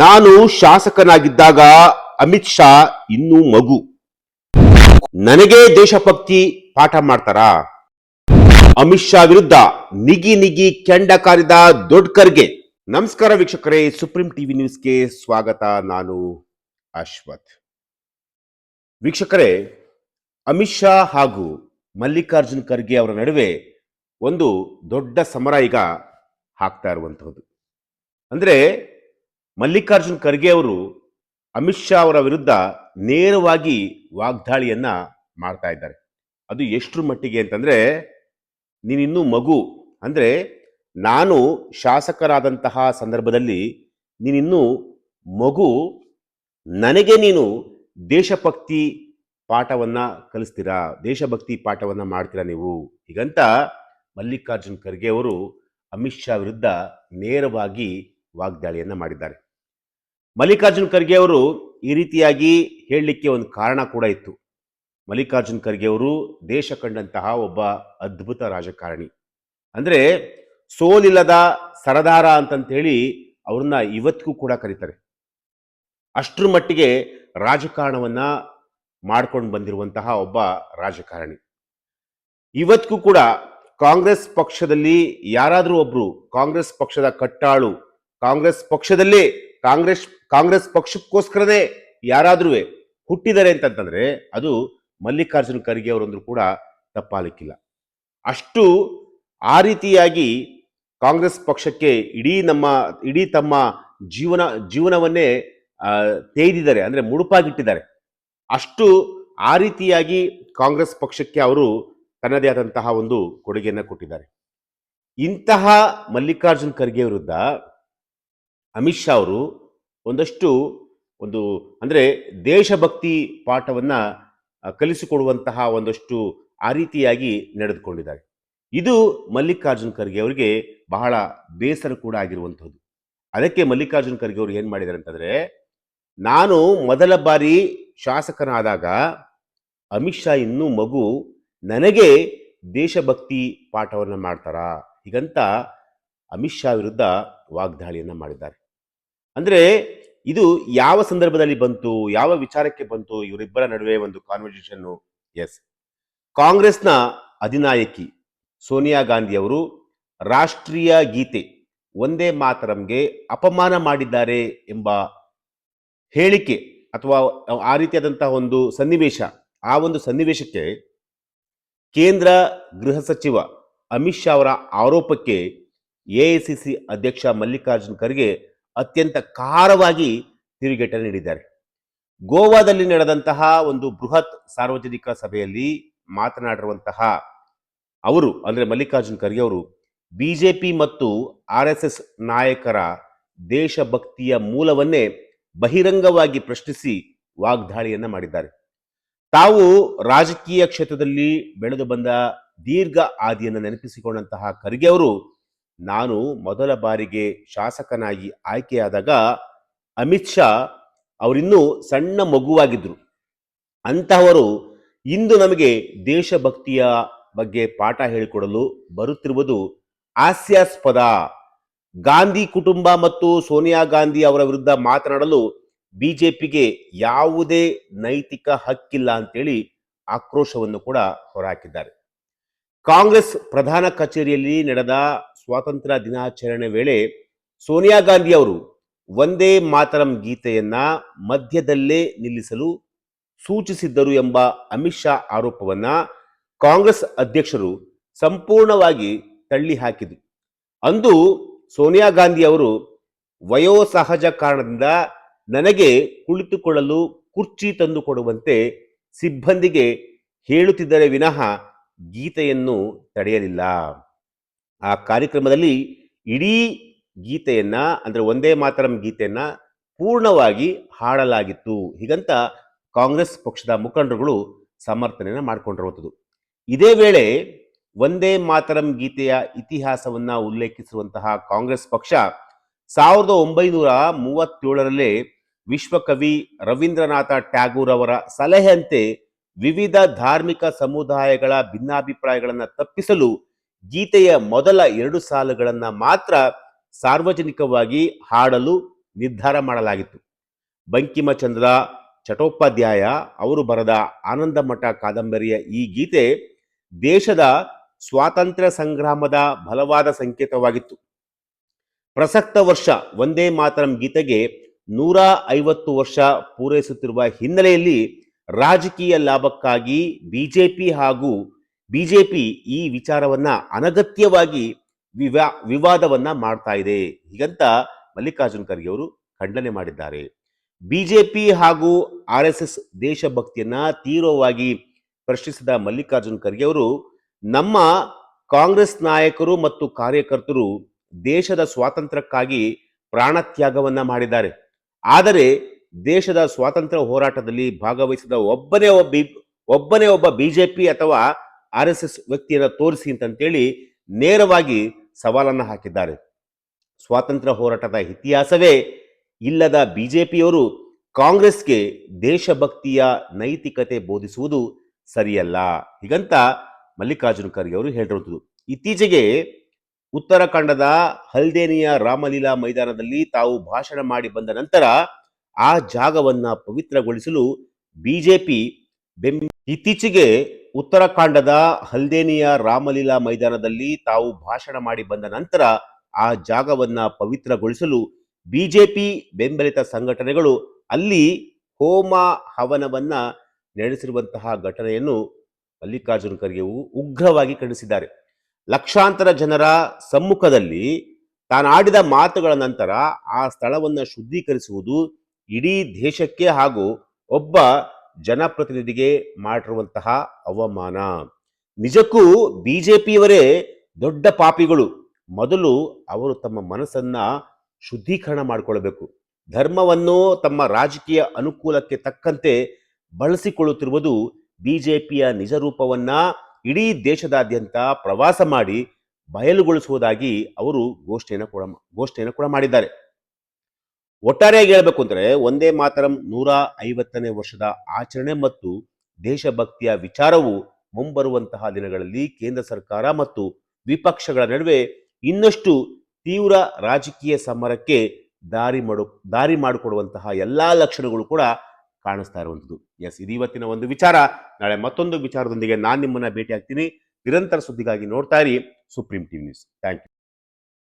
ನಾನು ಶಾಸಕನಾಗಿದ್ದಾಗ ಅಮಿತ್ ಶಾ ಇನ್ನೂ ಮಗು. ನನಗೆ ದೇಶಭಕ್ತಿ ಪಾಠ ಮಾಡ್ತಾರಾ? ಅಮಿತ್ ಶಾ ವಿರುದ್ಧ ನಿಗಿ ನಿಗಿ ಕೆಂಡ ಕಾರಿದ ದೊಡ್ಕರ್ಗೆ. ನಮಸ್ಕಾರ ವೀಕ್ಷಕರೇ, ಸುಪ್ರೀಂ ಟಿವಿ ನ್ಯೂಸ್ಗೆ ಸ್ವಾಗತ. ನಾನು ಅಶ್ವಥ್. ವೀಕ್ಷಕರೇ, ಅಮಿತ್ ಶಾ ಹಾಗೂ ಮಲ್ಲಿಕಾರ್ಜುನ್ ಖರ್ಗೆ ಅವರ ನಡುವೆ ಒಂದು ದೊಡ್ಡ ಸಮರ ಈಗ ಆಗ್ತಾ ಇರುವಂತಹದ್ದು. ಅಂದ್ರೆ ಮಲ್ಲಿಕಾರ್ಜುನ್ ಖರ್ಗೆ ಅವರು ಅಮಿತ್ ಶಾ ಅವರ ವಿರುದ್ಧ ನೇರವಾಗಿ ವಾಗ್ದಾಳಿಯನ್ನ ಮಾಡ್ತಾ ಇದ್ದಾರೆ. ಅದು ಎಷ್ಟರ ಮಟ್ಟಿಗೆ ಅಂತಂದ್ರೆ, ನೀನಿನ್ನೂ ಮಗು, ಅಂದ್ರೆ ನಾನು ಶಾಸಕರಾದಂತಹ ಸಂದರ್ಭದಲ್ಲಿ ನೀನಿನ್ನೂ ಮಗು, ನನಗೆ ನೀನು ದೇಶಭಕ್ತಿ ಪಾಠವನ್ನ ಕಲಿಸ್ತೀರಾ, ದೇಶಭಕ್ತಿ ಪಾಠವನ್ನ ಮಾಡ್ತೀರಾ ನೀವು ಹೀಗಂತ ಮಲ್ಲಿಕಾರ್ಜುನ್ ಖರ್ಗೆ ಅವರು ಅಮಿತ್ ಶಾ ವಿರುದ್ಧ ನೇರವಾಗಿ ವಾಗ್ದಾಳಿಯನ್ನ ಮಾಡಿದ್ದಾರೆ. ಮಲ್ಲಿಕಾರ್ಜುನ್ ಖರ್ಗೆ ಅವರು ಈ ರೀತಿಯಾಗಿ ಹೇಳಲಿಕ್ಕೆ ಒಂದು ಕಾರಣ ಕೂಡ ಇತ್ತು. ಮಲ್ಲಿಕಾರ್ಜುನ್ ಖರ್ಗೆ ಅವರು ದೇಶ ಕಂಡಂತಹ ಒಬ್ಬ ಅದ್ಭುತ ರಾಜಕಾರಣಿ. ಅಂದ್ರೆ ಸೋಲಿಲ್ಲದ ಸರದಾರ ಅಂತಂತೇಳಿ ಅವ್ರನ್ನ ಇವತ್ತಿಗೂ ಕೂಡ ಕರೀತಾರೆ. ಅಷ್ಟರ ಮಟ್ಟಿಗೆ ರಾಜಕಾರಣವನ್ನ ಮಾಡ್ಕೊಂಡು ಬಂದಿರುವಂತಹ ಒಬ್ಬ ರಾಜಕಾರಣಿ. ಇವತ್ತಿಗೂ ಕೂಡ ಕಾಂಗ್ರೆಸ್ ಪಕ್ಷದಲ್ಲಿ ಯಾರಾದರೂ ಒಬ್ರು ಕಾಂಗ್ರೆಸ್ ಪಕ್ಷದ ಕಟ್ಟಾಳು, ಕಾಂಗ್ರೆಸ್ ಪಕ್ಷದಲ್ಲೇ ಕಾಂಗ್ರೆಸ್ ಪಕ್ಷಕ್ಕೋಸ್ಕರನೇ ಯಾರಾದ್ರೂ ಹುಟ್ಟಿದ್ದಾರೆ ಅಂತಂತಂದ್ರೆ ಅದು ಮಲ್ಲಿಕಾರ್ಜುನ್ ಖರ್ಗೆ ಅವರಂದ್ರೂ ಕೂಡ ತಪ್ಪಾಲಿಕ್ಕಿಲ್ಲ. ಅಷ್ಟು ಆ ರೀತಿಯಾಗಿ ಕಾಂಗ್ರೆಸ್ ಪಕ್ಷಕ್ಕೆ ಇಡೀ ತಮ್ಮ ಜೀವನವನ್ನೇ ತೇಯ್ದಿದ್ದಾರೆ, ಅಂದ್ರೆ ಮುಡುಪಾಗಿಟ್ಟಿದ್ದಾರೆ. ಅಷ್ಟು ಆ ರೀತಿಯಾಗಿ ಕಾಂಗ್ರೆಸ್ ಪಕ್ಷಕ್ಕೆ ಅವರು ತನ್ನದೇ ಆದಂತಹ ಒಂದು ಕೊಡುಗೆಯನ್ನು ಕೊಟ್ಟಿದ್ದಾರೆ. ಇಂತಹ ಮಲ್ಲಿಕಾರ್ಜುನ್ ಖರ್ಗೆ ವಿರುದ್ಧ ಅಮಿತ್ ಶಾ ಅವರು ಅಂದ್ರೆ ದೇಶಭಕ್ತಿ ಪಾಠವನ್ನ ಕಲಿಸಿಕೊಡುವಂತಹ ಒಂದಷ್ಟು ಆ ರೀತಿಯಾಗಿ ನಡೆದುಕೊಂಡಿದ್ದಾರೆ. ಇದು ಮಲ್ಲಿಕಾರ್ಜುನ್ ಖರ್ಗೆ ಅವರಿಗೆ ಬಹಳ ಬೇಸರ ಕೂಡ ಆಗಿರುವಂಥದ್ದು. ಅದಕ್ಕೆ ಮಲ್ಲಿಕಾರ್ಜುನ್ ಖರ್ಗೆ ಅವರು ಏನ್ ಮಾಡಿದ್ದಾರೆ ಅಂತಂದ್ರೆ, ನಾನು ಮೊದಲ ಬಾರಿ ಶಾಸಕನಾದಾಗ ಅಮಿತ್ ಶಾ ಇನ್ನೂ ಮಗು, ನನಗೆ ದೇಶಭಕ್ತಿ ಪಾಠವನ್ನ ಮಾಡ್ತಾರಾ ಹೀಗಂತ ಅಮಿತ್ ಶಾ ವಿರುದ್ಧ ವಾಗ್ದಾಳಿಯನ್ನ ಮಾಡಿದ್ದಾರೆ. ಅಂದ್ರೆ ಇದು ಯಾವ ಸಂದರ್ಭದಲ್ಲಿ ಬಂತು, ಯಾವ ವಿಚಾರಕ್ಕೆ ಬಂತು ಇವರಿಬ್ಬರ ನಡುವೆ ಒಂದು ಕಾನ್ವರ್ಸೇಷನ್? ಎಸ್, ಕಾಂಗ್ರೆಸ್ನ ಅಧಿನಾಯಕಿ ಸೋನಿಯಾ ಗಾಂಧಿ ಅವರು ರಾಷ್ಟ್ರೀಯ ಗೀತೆ ವಂದೇ ಮಾತರಂಗೆ ಅಪಮಾನ ಮಾಡಿದ್ದಾರೆ ಎಂಬ ಹೇಳಿಕೆ ಅಥವಾ ಆ ರೀತಿಯಾದಂತಹ ಒಂದು ಸನ್ನಿವೇಶ, ಆ ಒಂದು ಸನ್ನಿವೇಶಕ್ಕೆ ಕೇಂದ್ರ ಗೃಹ ಸಚಿವ ಅಮಿತ್ ಶಾ ಅವರ ಆರೋಪಕ್ಕೆ ಎಐಸಿಸಿ ಅಧ್ಯಕ್ಷ ಮಲ್ಲಿಕಾರ್ಜುನ್ ಖರ್ಗೆ ಅತ್ಯಂತ ಖಾರವಾಗಿ ತಿರುಗೇಟ ನೀಡಿದ್ದಾರೆ. ಗೋವಾದಲ್ಲಿ ನಡೆದಂತಹ ಒಂದು ಬೃಹತ್ ಸಾರ್ವಜನಿಕ ಸಭೆಯಲ್ಲಿ ಮಾತನಾಡಿರುವಂತಹ ಅವರು, ಅಂದ್ರೆ ಮಲ್ಲಿಕಾರ್ಜುನ್ ಖರ್ಗೆ ಅವರು, ಬಿಜೆಪಿ ಮತ್ತು ಆರ್ಎಸ್ಎಸ್ ನಾಯಕರ ದೇಶಭಕ್ತಿಯ ಮೂಲವನ್ನೇ ಬಹಿರಂಗವಾಗಿ ಪ್ರಶ್ನಿಸಿ ವಾಗ್ದಾಳಿಯನ್ನ ಮಾಡಿದ್ದಾರೆ. ತಾವು ರಾಜಕೀಯ ಕ್ಷೇತ್ರದಲ್ಲಿ ಬೆಳೆದು ಬಂದ ದೀರ್ಘ ಹಾದಿಯನ್ನು ನೆನಪಿಸಿಕೊಂಡಂತಹ ಖರ್ಗೆ ಅವರು, ನಾನು ಮೊದಲ ಬಾರಿಗೆ ಶಾಸಕನಾಗಿ ಆಯ್ಕೆಯಾದಾಗ ಅಮಿತ್ ಶಾ ಅವರಿನ್ನೂ ಸಣ್ಣ ಮಗುವಾಗಿದ್ರು. ಅಂತಹವರು ಇಂದು ನಮಗೆ ದೇಶಭಕ್ತಿಯ ಬಗ್ಗೆ ಪಾಠ ಹೇಳಿಕೊಡಲು ಬರುತ್ತಿರುವುದು ಹಾಸ್ಯಾಸ್ಪದ. ಗಾಂಧಿ ಕುಟುಂಬ ಮತ್ತು ಸೋನಿಯಾ ಗಾಂಧಿ ಅವರ ವಿರುದ್ಧ ಮಾತನಾಡಲು ಬಿಜೆಪಿಗೆ ಯಾವುದೇ ನೈತಿಕ ಹಕ್ಕಿಲ್ಲ ಅಂತೇಳಿ ಆಕ್ರೋಶವನ್ನು ಕೂಡ ಹೊರಹಾಕಿದ್ದಾರೆ. ಕಾಂಗ್ರೆಸ್ ಪ್ರಧಾನ ಕಚೇರಿಯಲ್ಲಿ ನಡೆದ ಸ್ವಾತಂತ್ರ್ಯ ದಿನಾಚರಣೆ ವೇಳೆ ಸೋನಿಯಾ ಗಾಂಧಿ ಅವರು ವಂದೇ ಮಾತರಂ ಗೀತೆಯನ್ನ ಮಧ್ಯದಲ್ಲೇ ನಿಲ್ಲಿಸಲು ಸೂಚಿಸಿದ್ದರು ಎಂಬ ಅಮಿತ್ ಶಾ ಆರೋಪವನ್ನ ಕಾಂಗ್ರೆಸ್ ಅಧ್ಯಕ್ಷರು ಸಂಪೂರ್ಣವಾಗಿ ತಳ್ಳಿ ಹಾಕಿದರು. ಅಂದು ಸೋನಿಯಾ ಗಾಂಧಿ ಅವರು ವಯೋಸಹಜ ಕಾರಣದಿಂದ ನನಗೆ ಕುಳಿತುಕೊಳ್ಳಲು ಕುರ್ಚಿ ತಂದು ಕೊಡುವಂತೆ ಸಿಬ್ಬಂದಿಗೆ ಹೇಳುತ್ತಿದ್ದರೆ ವಿನಃ ಗೀತೆಯನ್ನು ತಡೆಯಲಿಲ್ಲ. ಆ ಕಾರ್ಯಕ್ರಮದಲ್ಲಿ ಇಡೀ ಗೀತೆಯನ್ನ, ಅಂದ್ರೆ ವಂದೇ ಮಾತರಂ ಗೀತೆಯನ್ನ ಪೂರ್ಣವಾಗಿ ಹಾಡಲಾಗಿತ್ತು ಹೀಗಂತ ಕಾಂಗ್ರೆಸ್ ಪಕ್ಷದ ಮುಖಂಡರುಗಳು ಸಮರ್ಥನೆಯನ್ನ ಮಾಡಿಕೊಂಡಿರುವಂಥದ್ದು. ಇದೇ ವೇಳೆ ವಂದೇ ಮಾತರಂ ಗೀತೆಯ ಇತಿಹಾಸವನ್ನ ಉಲ್ಲೇಖಿಸಿರುವಂತಹ ಕಾಂಗ್ರೆಸ್ ಪಕ್ಷ 1937 ವಿಶ್ವಕವಿ ರವೀಂದ್ರನಾಥ ಟ್ಯಾಗೂರ್ ಅವರ ಸಲಹೆಯಂತೆ ವಿವಿಧ ಧಾರ್ಮಿಕ ಸಮುದಾಯಗಳ ಭಿನ್ನಾಭಿಪ್ರಾಯಗಳನ್ನು ತಪ್ಪಿಸಲು ಗೀತೆಯ ಮೊದಲ 2 ಸಾಲುಗಳನ್ನ ಮಾತ್ರ ಸಾರ್ವಜನಿಕವಾಗಿ ಹಾಡಲು ನಿರ್ಧಾರ ಮಾಡಲಾಗಿತ್ತು. ಬಂಕಿಮಚಂದ್ರ ಚಟ್ಟೋಪಾಧ್ಯಾಯ ಅವರು ಬರೆದ ಆನಂದ ಮಠ ಕಾದಂಬರಿಯ ಈ ಗೀತೆ ದೇಶದ ಸ್ವಾತಂತ್ರ್ಯ ಸಂಗ್ರಾಮದ ಬಲವಾದ ಸಂಕೇತವಾಗಿತ್ತು. ಪ್ರಸಕ್ತ ವರ್ಷ ವಂದೇ ಮಾತರಂ ಗೀತೆಗೆ 150 ವರ್ಷ ಪೂರೈಸುತ್ತಿರುವ ಹಿನ್ನೆಲೆಯಲ್ಲಿ ರಾಜಕೀಯ ಲಾಭಕ್ಕಾಗಿ ಬಿಜೆಪಿ ಈ ವಿಚಾರವನ್ನ ಅನಗತ್ಯವಾಗಿ ವಿವಾದವನ್ನ ಮಾಡ್ತಾ ಇದೆ ಹೀಗಂತ ಮಲ್ಲಿಕಾರ್ಜುನ್ ಖರ್ಗೆ ಅವರು ಖಂಡನೆ ಮಾಡಿದ್ದಾರೆ. ಬಿಜೆಪಿ ಹಾಗೂ RSS ದೇಶಭಕ್ತಿಯನ್ನ ತೀವ್ರವಾಗಿ ಪ್ರಶ್ನಿಸಿದ ಮಲ್ಲಿಕಾರ್ಜುನ್ ಖರ್ಗೆ ಅವರು, ನಮ್ಮ ಕಾಂಗ್ರೆಸ್ ನಾಯಕರು ಮತ್ತು ಕಾರ್ಯಕರ್ತರು ದೇಶದ ಸ್ವಾತಂತ್ರ್ಯಕ್ಕಾಗಿ ಪ್ರಾಣತ್ಯಾಗವನ್ನ ಮಾಡಿದ್ದಾರೆ. ಆದರೆ ದೇಶದ ಸ್ವಾತಂತ್ರ್ಯ ಹೋರಾಟದಲ್ಲಿ ಭಾಗವಹಿಸಿದ ಒಬ್ಬನೇ ಒಬ್ಬ ಬಿಜೆಪಿ ಅಥವಾ RSS ವ್ಯಕ್ತಿಯನ್ನ ತೋರಿಸಿ ಅಂತೇಳಿ ನೇರವಾಗಿ ಸವಾಲನ್ನ ಹಾಕಿದ್ದಾರೆ. ಸ್ವಾತಂತ್ರ್ಯ ಹೋರಾಟದ ಇತಿಹಾಸವೇ ಇಲ್ಲದ ಬಿಜೆಪಿಯವರು ಕಾಂಗ್ರೆಸ್ಗೆ ದೇಶಭಕ್ತಿಯ ನೈತಿಕತೆ ಬೋಧಿಸುವುದು ಸರಿಯಲ್ಲ ಹೀಗಂತ ಮಲ್ಲಿಕಾರ್ಜುನ್ ಖರ್ಗೆ ಅವರು ಹೇಳಿರುವುದು. ಇತ್ತೀಚೆಗೆ ಉತ್ತರಾಖಂಡದ ಹಲ್ದೇನಿಯ ರಾಮಲೀಲಾ ಮೈದಾನದಲ್ಲಿ ತಾವು ಭಾಷಣ ಮಾಡಿ ಬಂದ ನಂತರ ಆ ಜಾಗವನ್ನ ಪವಿತ್ರಗೊಳಿಸಲು ಬಿಜೆಪಿ ಇತ್ತೀಚೆಗೆ ಉತ್ತರಾಖಂಡದ ಹಲ್ದೇನಿಯ ರಾಮಲೀಲಾ ಮೈದಾನದಲ್ಲಿ ತಾವು ಭಾಷಣ ಮಾಡಿ ಬಂದ ನಂತರ ಆ ಜಾಗವನ್ನ ಪವಿತ್ರಗೊಳಿಸಲು ಬಿಜೆಪಿ ಬೆಂಬಲಿತ ಸಂಘಟನೆಗಳು ಅಲ್ಲಿ ಹೋಮ ಹವನವನ್ನ ನಡೆಸಿರುವಂತಹ ಘಟನೆಯನ್ನು ಮಲ್ಲಿಕಾರ್ಜುನ್ ಖರ್ಗೆ ಉಗ್ರವಾಗಿ ಖಂಡಿಸಿದ್ದಾರೆ. ಲಕ್ಷಾಂತರ ಜನರ ಸಮ್ಮುಖದಲ್ಲಿ ತಾನಾಡಿದ ಮಾತುಗಳ ನಂತರ ಆ ಸ್ಥಳವನ್ನು ಶುದ್ಧೀಕರಿಸುವುದು ಇಡೀ ದೇಶಕ್ಕೆ ಹಾಗೂ ಒಬ್ಬ ಜನಪ್ರತಿನಿಧಿಗೆ ಮಾಡಿರುವಂತಹ ಅವಮಾನ. ನಿಜಕ್ಕೂ ಬಿಜೆಪಿಯವರೇ ದೊಡ್ಡ ಪಾಪಿಗಳು. ಮೊದಲು ಅವರು ತಮ್ಮ ಮನಸ್ಸನ್ನ ಶುದ್ಧೀಕರಣ ಮಾಡಿಕೊಳ್ಳಬೇಕು. ಧರ್ಮವನ್ನು ತಮ್ಮ ರಾಜಕೀಯ ಅನುಕೂಲಕ್ಕೆ ತಕ್ಕಂತೆ ಬಳಸಿಕೊಳ್ಳುತ್ತಿರುವುದು ಬಿಜೆಪಿಯ ನಿಜ ರೂಪವನ್ನ ಇಡೀ ದೇಶದಾದ್ಯಂತ ಪ್ರವಾಸ ಮಾಡಿ ಬಯಲುಗೊಳಿಸುವುದಾಗಿ ಅವರು ಘೋಷಣೆಯನ್ನು ಕೂಡ ಮಾಡಿದ್ದಾರೆ. ಒಟ್ಟಾರೆಯಾಗಿ ಹೇಳಬೇಕು ಅಂದರೆ ವಂದೇ ಮಾತರಂ 150ನೇ ವರ್ಷದ ಆಚರಣೆ ಮತ್ತು ದೇಶಭಕ್ತಿಯ ವಿಚಾರವು ಮುಂಬರುವಂತಹ ದಿನಗಳಲ್ಲಿ ಕೇಂದ್ರ ಸರ್ಕಾರ ಮತ್ತು ವಿಪಕ್ಷಗಳ ನಡುವೆ ಇನ್ನಷ್ಟು ತೀವ್ರ ರಾಜಕೀಯ ಸಮರಕ್ಕೆ ದಾರಿ ಮಾಡಿಕೊಡುವಂತಹ ಎಲ್ಲಾ ಲಕ್ಷಣಗಳು ಕೂಡ ಕಾಣಿಸ್ತಾ ಇರುವಂಥದ್ದು. ಇದು ಇವತ್ತಿನ ಒಂದು ವಿಚಾರ. ನಾಳೆ ಮತ್ತೊಂದು ವಿಚಾರದೊಂದಿಗೆ ನಾನು ನಿಮ್ಮನ್ನ ಭೇಟಿ ಆಗ್ತೀನಿ. ನಿರಂತರ ಸುದ್ದಿಗಾಗಿ ನೋಡ್ತಾ ಇರಿ supreme TV news. Thank you.